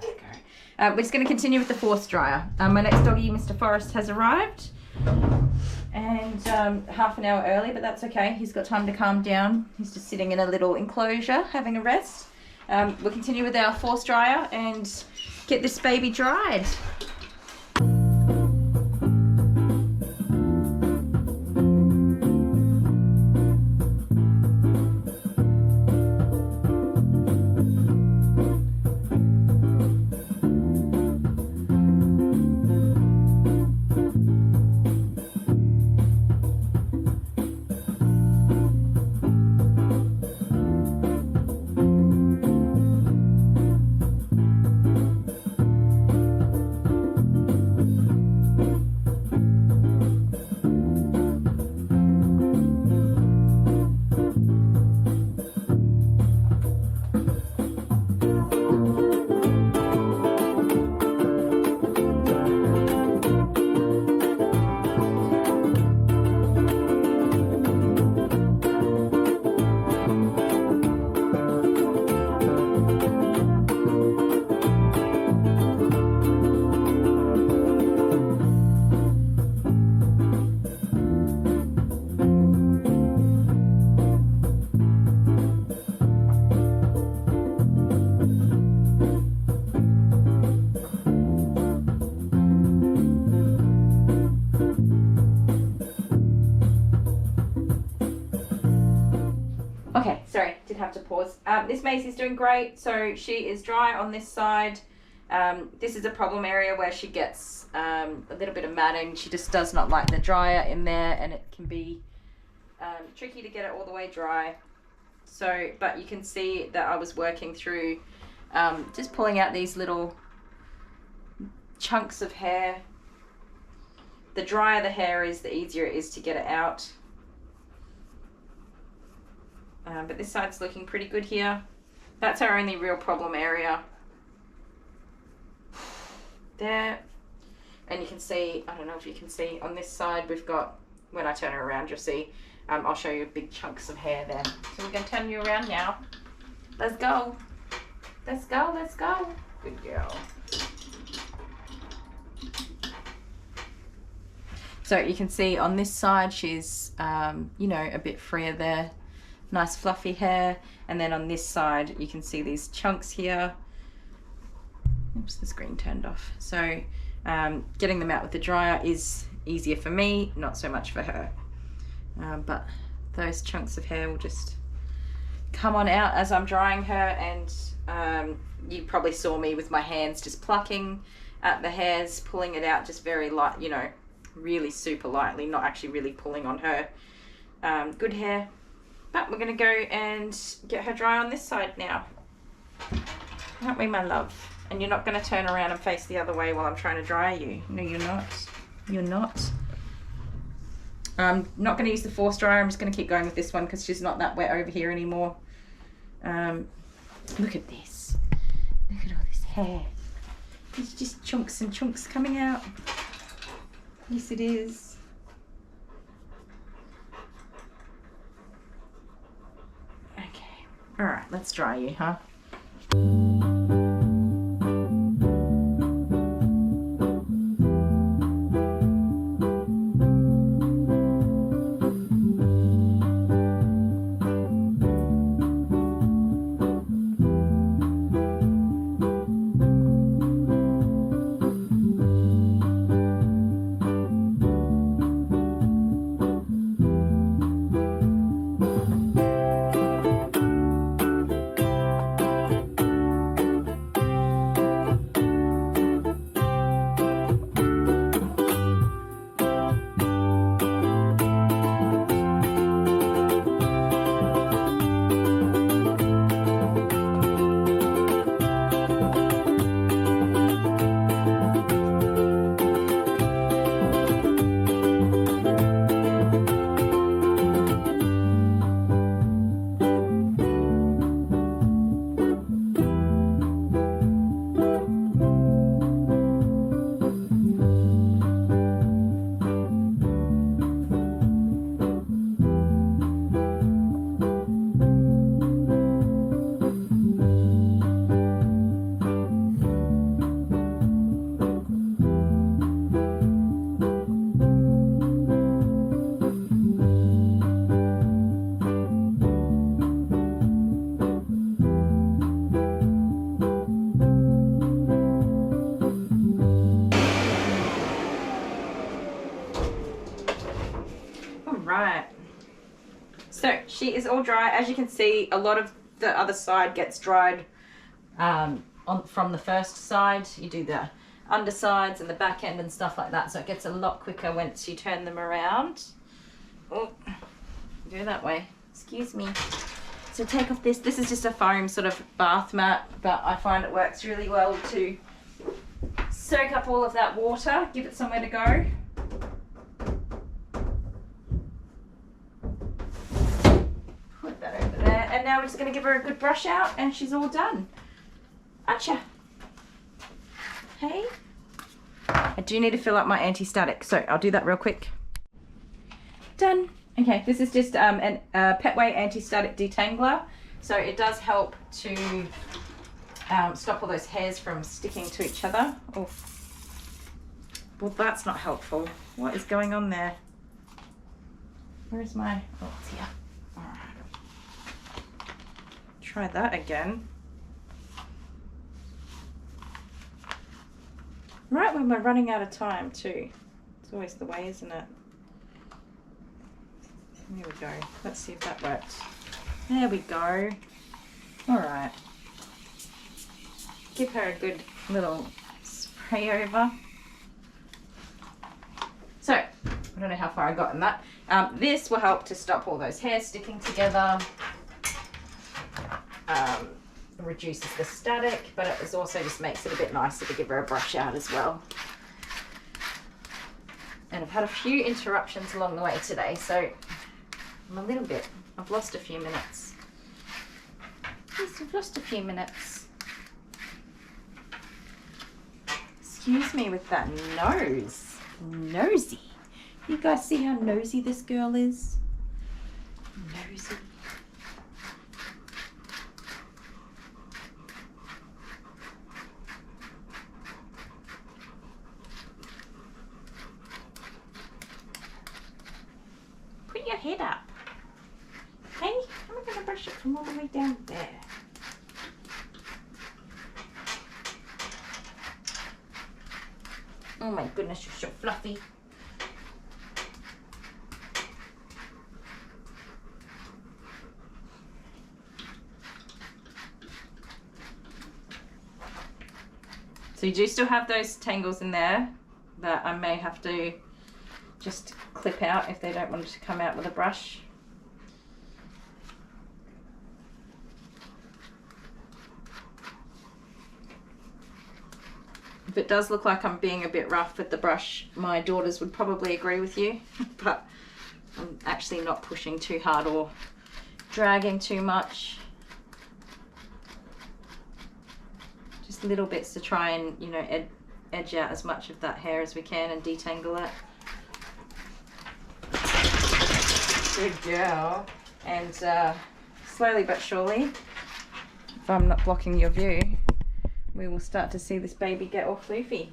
we go. We're just going to continue with the fourth dryer. My next doggy, Mr. Forrest, has arrived. And half an hour early, but that's okay. He's got time to calm down. He's just sitting in a little enclosure, having a rest. We'll continue with our fourth dryer and get this baby dried. Okay, sorry, did have to pause. This Maisie's doing great, so she is dry on this side. This is a problem area where she gets a little bit of matting. She just does not like the dryer in there, and it can be tricky to get it all the way dry. So, but you can see that I was working through just pulling out these little chunks of hair. The drier the hair is, the easier it is to get it out. But this side's looking pretty good here. That's our only real problem area. There. And you can see, I don't know if you can see, on this side we've got, when I turn her around you'll see, I'll show you big chunks of hair there. So we're going to turn you around now. Let's go. Let's go, let's go. Good girl. So you can see on this side she's, you know, a bit freer there. Nice fluffy hair. And then on this side you can see these chunks here. Oops, the screen turned off. So getting them out with the dryer is easier for me, not so much for her. But those chunks of hair will just come on out as I'm drying her, and you probably saw me with my hands just plucking at the hairs, pulling it out just very light, you know, really super lightly, not actually really pulling on her. Good hair. But we're going to go and get her dry on this side now. Aren't we, my love? And you're not going to turn around and face the other way while I'm trying to dry you. No, you're not. You're not. I'm not going to use the force dryer. I'm just going to keep going with this one because she's not that wet over here anymore. Look at this. Look at all this hair. It's just chunks and chunks coming out. Yes, it is. Okay. All right, let's dry you, huh? Right. So she is all dry. As you can see, a lot of the other side gets dried from the first side. You do the undersides and the back end and stuff like that, so it gets a lot quicker once you turn them around. Oh, go that way. Excuse me. So take off this. This is just a foam sort of bath mat, but I find it works really well to soak up all of that water, give it somewhere to go. Put that over there, and now we're just going to give her a good brush out, and she's all done. Acha. Hey. I do need to fill up my anti-static, so I'll do that real quick. Done. Okay, this is just a Petway anti-static detangler, so it does help to stop all those hairs from sticking to each other. Oh, well, that's not helpful. What is going on there? Where's my? Oh, it's here. All right. Try that again. Right when we're running out of time too. It's always the way, isn't it? Here we go. Let's see if that works. There we go. All right. Give her a good little spray over. So, I don't know how far I got in that. This will help to stop all those hairs sticking together. Reduces the static, but it also just makes it a bit nicer to give her a brush out as well. And I've had a few interruptions along the way today, so I've lost a few minutes. Yes, I've lost a few minutes. Excuse me with that nose. Nosy. You guys see how nosy this girl is? Nosy. Put your head up. Hey, I'm going to brush it from all the way down there. Oh my goodness, you're so fluffy. So you do still have those tangles in there that I may have to just clip out if they don't want it to come out with a brush. If it does look like I'm being a bit rough with the brush, my daughters would probably agree with you, but I'm actually not pushing too hard or dragging too much. Just little bits to try and, you know, edge out as much of that hair as we can and detangle it. Good girl. And slowly but surely, if I'm not blocking your view, we will start to see this baby get all floofy.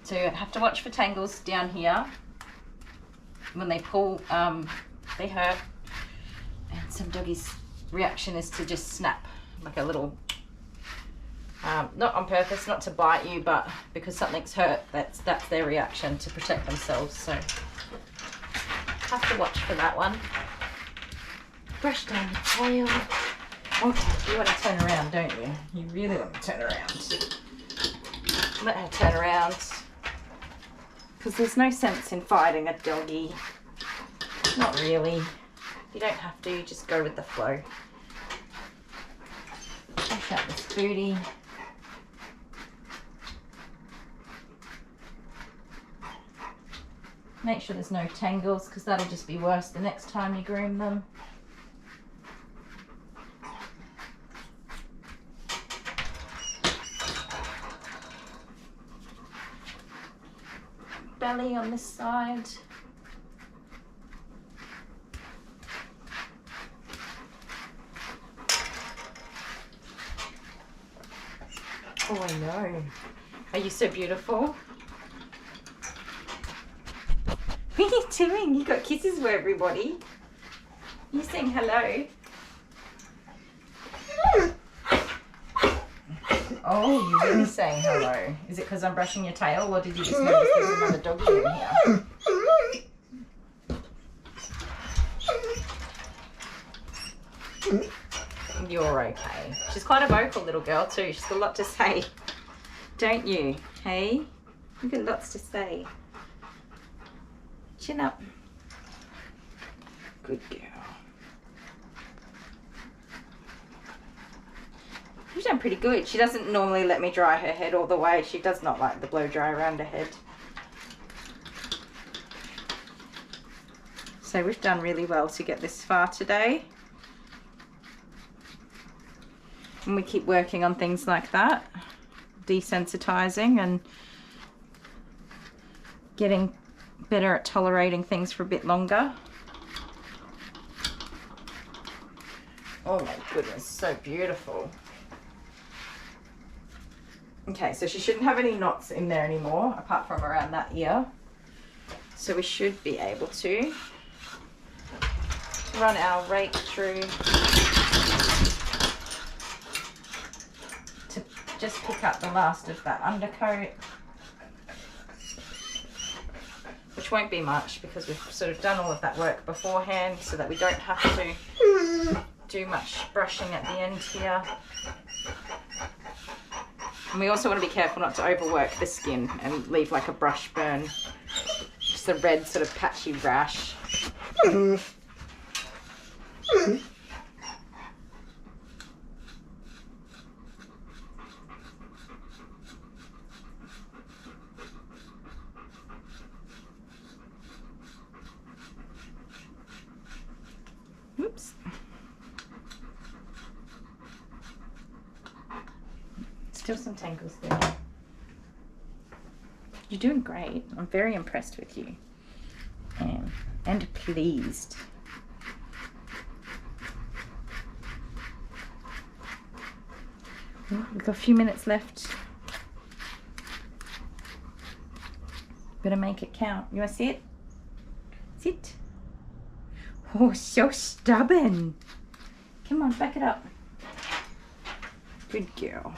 So you have to watch for tangles down here. When they pull, they hurt. And some doggies' reaction is to just snap, like a little, not on purpose, not to bite you, but because something's hurt, that's their reaction to protect themselves. So have to watch for that one. Brush down the tail. Okay, you want to turn around, don't you? You really want to turn around. Let her turn around. Because there's no sense in fighting a doggy. Not really. You don't have to, just go with the flow. Brush out this booty. Make sure there's no tangles, because that'll just be worse the next time you groom them. Belly on this side. Oh, I know. Are you so beautiful? What are you doing? You got kisses for everybody. You saying hello? Oh, Oh, you're really saying hello. Is it because I'm brushing your tail, or did you just notice there's another doggy in here? You're okay. She's quite a vocal little girl too. She's got a lot to say. Don't you? Hey? You've got lots to say. Chin up. Good girl. You've done pretty good. She doesn't normally let me dry her head all the way. She does not like the blow dry around her head. So we've done really well to get this far today. And we keep working on things like that. Desensitizing and getting better at tolerating things for a bit longer. Oh my goodness, so beautiful. Okay, so she shouldn't have any knots in there anymore, apart from around that ear. So we should be able to run our rake through to just pick up the last of that undercoat, which won't be much because we've sort of done all of that work beforehand so that we don't have to do much brushing at the end here. And we also want to be careful not to overwork the skin and leave like a brush burn, just a red sort of patchy rash. Whoops. Still some tangles there. You're doing great. I'm very impressed with you. And pleased. Well, we've got a few minutes left. Better make it count. You want to sit? Sit. Oh, so stubborn. Come on, back it up. Good girl.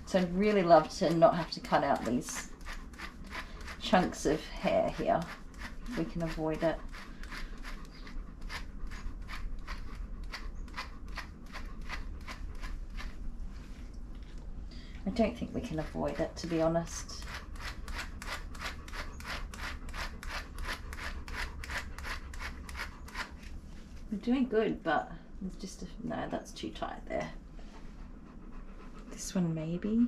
So I'd really love to not have to cut out these chunks of hair here, if we can avoid it. I don't think we can avoid it, to be honest. We're doing good, but there's just no, that's too tight there. This one maybe?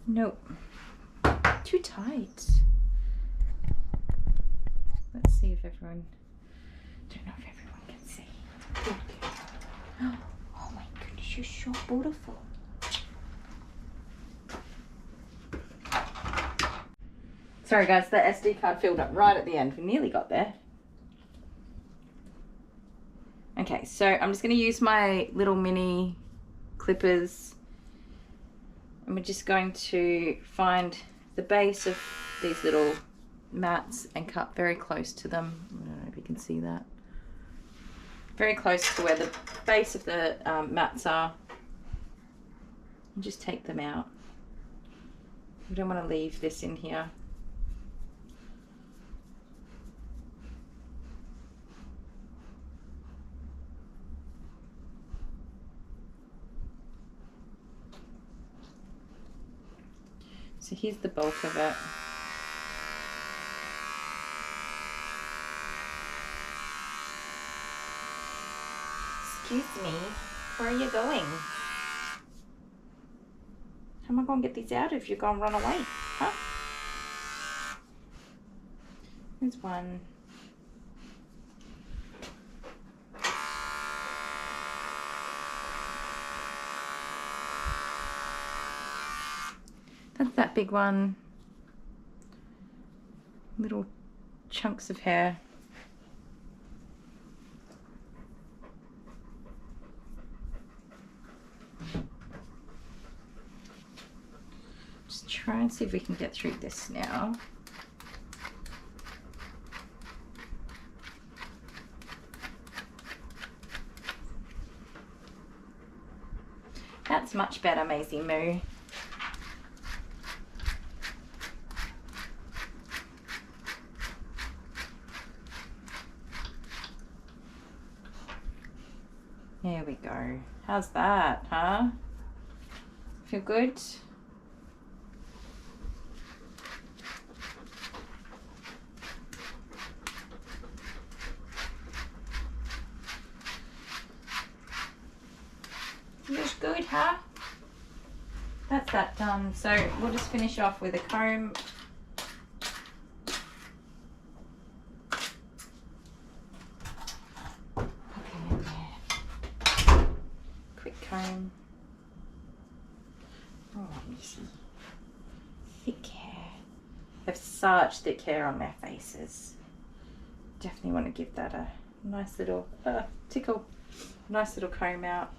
Nope. Too tight. Let's see if everyone, don't know if everyone can see. Oh my goodness, you're so beautiful. Sorry guys, the SD card filled up right at the end. We nearly got there. Okay, so I'm just going to use my little mini clippers, and we're just going to find the base of these little mats and cut very close to them. I don't know if you can see that. Very close to where the base of the mats are. And just take them out. We don't want to leave this in here. So here's the bulk of it. Excuse me, where are you going? How am I going to get these out if you're going to run away? Huh? Here's one. That's that big one. Little chunks of hair. Just try and see if we can get through this now. That's much better, Maisie Moo. There we go. How's that, huh? Feel good? Feels good, huh? That's that done. So we'll just finish off with a comb. Quick comb. Oh, Maisie. Thick hair. They have such thick hair on their faces. Definitely want to give that a nice little tickle. Nice little comb out.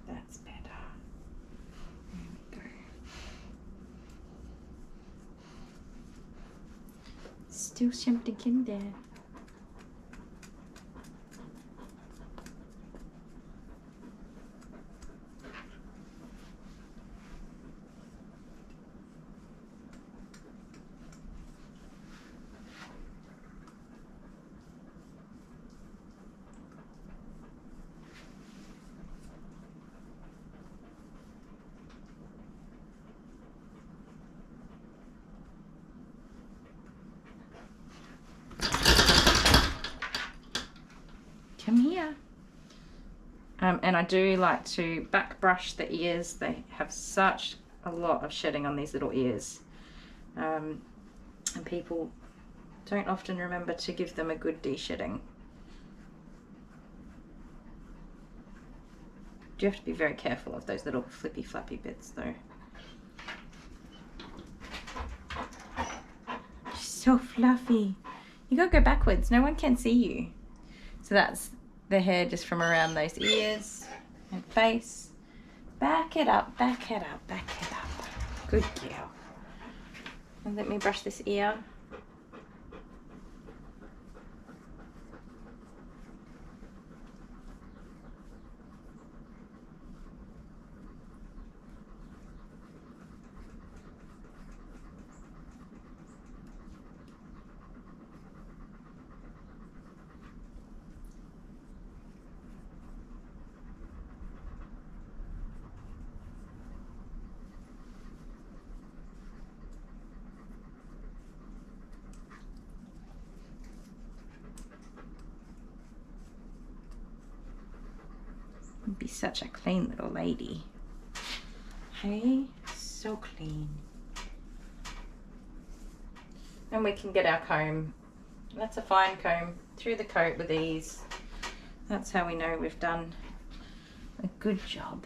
That's better. There we go. Still something in there. Come here. And I do like to back brush the ears. They have such a lot of shedding on these little ears. And people don't often remember to give them a good de-shedding. You have to be very careful of those little flippy flappy bits though. So fluffy. You gotta go backwards, no one can see you. So that's the hair just from around those ears and face. Back it up, back it up, back it up. Good girl. And let me brush this ear. Be such a clean little lady. Hey, so clean. And we can get our comb. That's a fine comb through the coat with ease. That's how we know we've done a good job.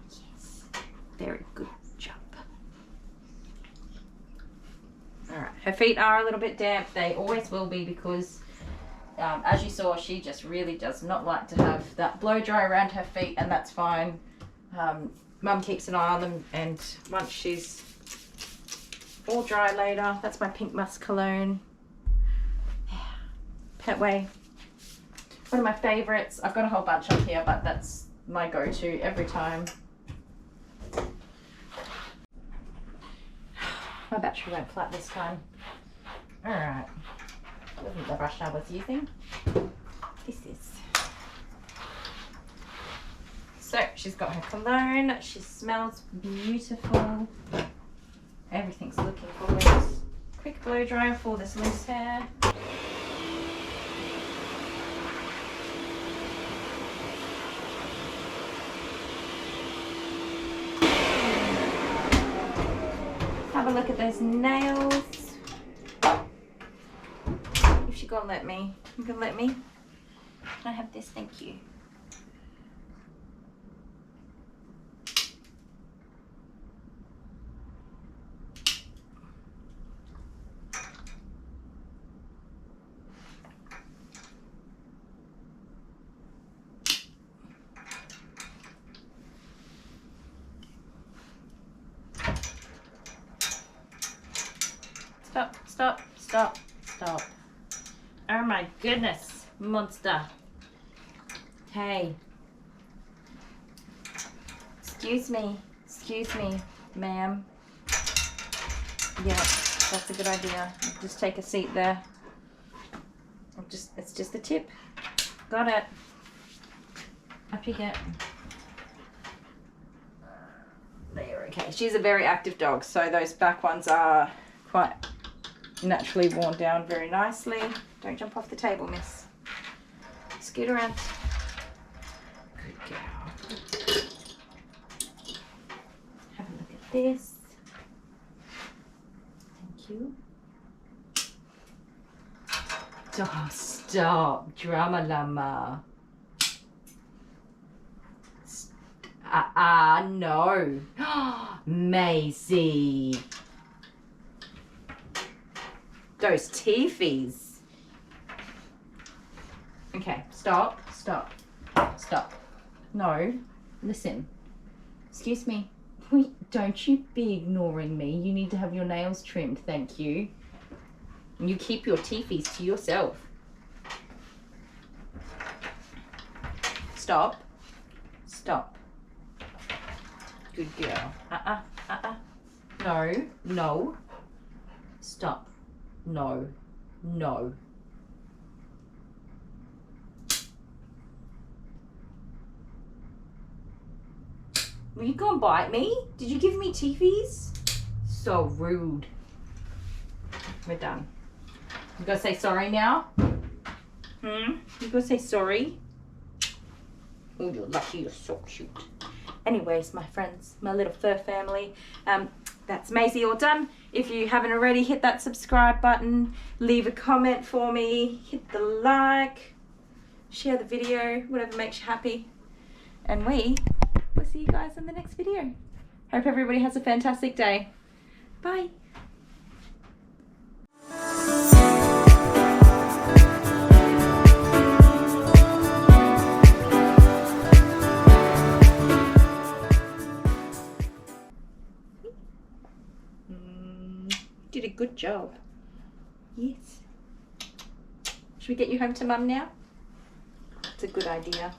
Yes, very good job. All right, her feet are a little bit damp. They always will be because as you saw, she just really does not like to have that blow dry around her feet, and that's fine. Mum keeps an eye on them, and once she's all dry later, that's my pink musk cologne. Yeah. Petway. One of my favourites. I've got a whole bunch up here, but that's my go-to every time. My battery went flat this time. Alright. Wasn't the brush I was using. This is. So she's got her cologne. She smells beautiful. Everything's looking gorgeous. Quick blow dryer for this loose hair. Have a look at those nails. If she gonna let me, you can let me. Can I have this? Thank you. stop, stop, stop. Oh my goodness, monster. Hey. Excuse me, ma'am. Yeah, that's a good idea. Just take a seat there. It's just the tip. Got it. Up you get. There, okay. She's a very active dog, so those back ones are quite naturally worn down very nicely. Don't jump off the table, miss. Scoot around. Good girl. Have a look at this. Thank you. Oh, stop, drama llama. No. Maisie. Those teethies. Okay, stop, stop, stop. No, listen. Excuse me. Don't you be ignoring me. You need to have your nails trimmed, thank you. And you keep your teethies to yourself. Stop. Stop. Good girl. No, no. Stop. No, no. Were you gonna bite me? Did you give me teethies? So rude. We're done. You gotta say sorry now? You gotta say sorry? Oh, you're lucky, you're so cute. Anyways, my friends, my little fur family, that's Maisie all done. If you haven't already, hit that subscribe button, leave a comment for me, hit the like, share the video, whatever makes you happy. And we'll see you guys in the next video. Hope everybody has a fantastic day. Bye. Did a good job. Yes. Should we get you home to mum now? It's a good idea.